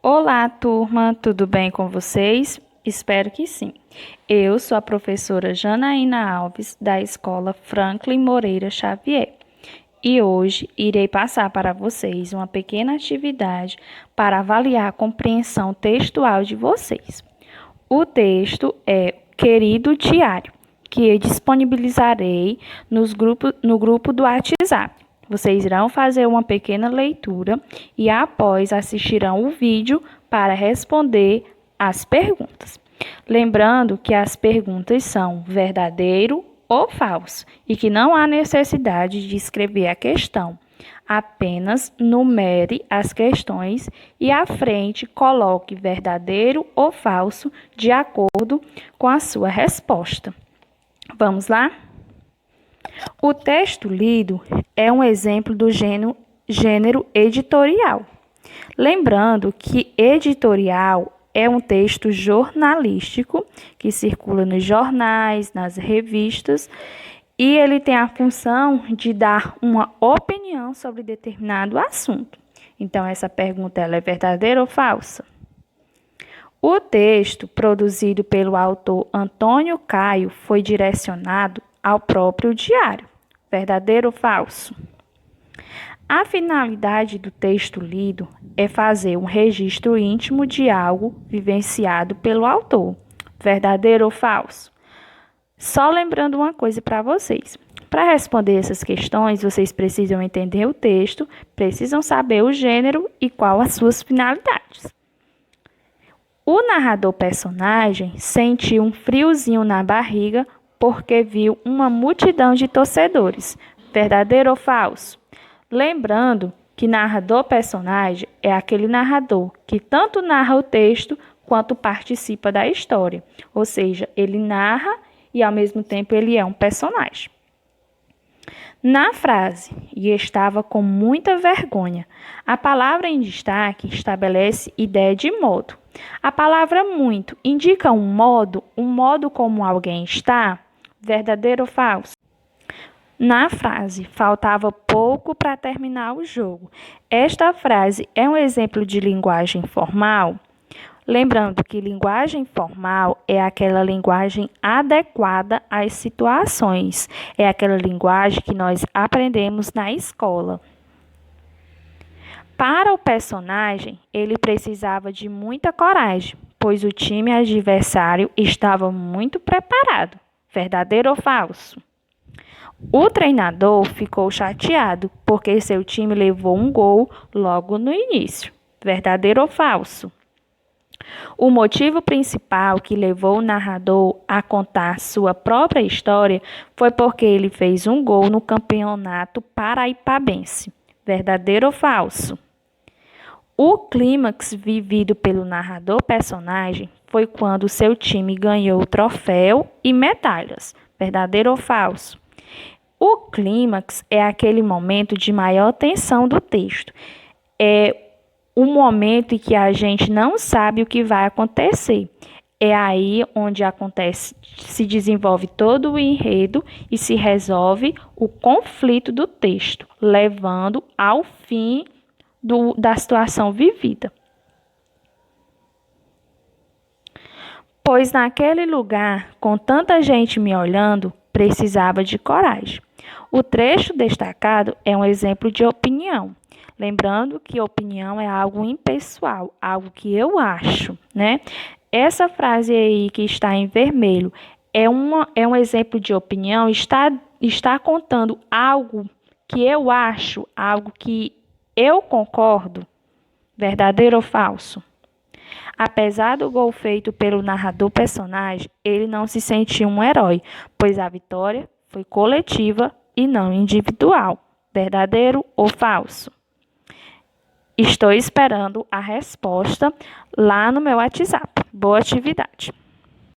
Olá, turma, tudo bem com vocês? Espero que sim. Eu sou a professora Janaína Alves, da Escola Franklin Moreira Xavier, e hoje irei passar para vocês uma pequena atividade para avaliar a compreensão textual de vocês. O texto é Querido Diário, que eu disponibilizarei no grupo do WhatsApp. Vocês irão fazer uma pequena leitura e após assistirão o vídeo para responder as perguntas. Lembrando que as perguntas são verdadeiro ou falso e que não há necessidade de escrever a questão. Apenas numere as questões e à frente coloque verdadeiro ou falso de acordo com a sua resposta. Vamos lá? O texto lido é um exemplo do gênero editorial. Lembrando que editorial é um texto jornalístico que circula nos jornais, nas revistas, e ele tem a função de dar uma opinião sobre determinado assunto. Então, essa pergunta ela é verdadeira ou falsa? O texto produzido pelo autor Antônio Caio foi direcionado ao próprio diário. Verdadeiro ou falso? A finalidade do texto lido é fazer um registro íntimo de algo vivenciado pelo autor. Verdadeiro ou falso? Só lembrando uma coisa para vocês. Para responder essas questões, vocês precisam entender o texto, precisam saber o gênero e qual as suas finalidades. O narrador personagem sentiu um friozinho na barriga porque viu uma multidão de torcedores. Verdadeiro ou falso? Lembrando que narrador personagem é aquele narrador que tanto narra o texto quanto participa da história. Ou seja, ele narra e ao mesmo tempo ele é um personagem. Na frase, e estava com muita vergonha, a palavra em destaque estabelece ideia de modo. A palavra muito indica um modo como alguém está, verdadeiro ou falso? Na frase, faltava pouco para terminar o jogo. Esta frase é um exemplo de linguagem formal? Lembrando que linguagem formal é aquela linguagem adequada às situações, é aquela linguagem que nós aprendemos na escola. Para o personagem, ele precisava de muita coragem, pois o time adversário estava muito preparado. Verdadeiro ou falso? O treinador ficou chateado porque seu time levou um gol logo no início. Verdadeiro ou falso? O motivo principal que levou o narrador a contar sua própria história foi porque ele fez um gol no campeonato paraipabense. Verdadeiro ou falso? O clímax vivido pelo narrador personagem foi quando seu time ganhou o troféu e medalhas. Verdadeiro ou falso? O clímax é aquele momento de maior tensão do texto. É o momento em que a gente não sabe o que vai acontecer. É aí onde se desenvolve todo o enredo e se resolve o conflito do texto, levando ao fim da situação vivida. Pois naquele lugar, com tanta gente me olhando, precisava de coragem. O trecho destacado é um exemplo de opinião. Lembrando que opinião é algo impessoal, algo que eu acho, né? Essa frase aí que está em vermelho é um exemplo de opinião, está contando algo que eu acho, algo que eu concordo. Verdadeiro ou falso? Apesar do gol feito pelo narrador personagem, ele não se sentiu um herói, pois a vitória foi coletiva e não individual. Verdadeiro ou falso? Estou esperando a resposta lá no meu WhatsApp. Boa atividade!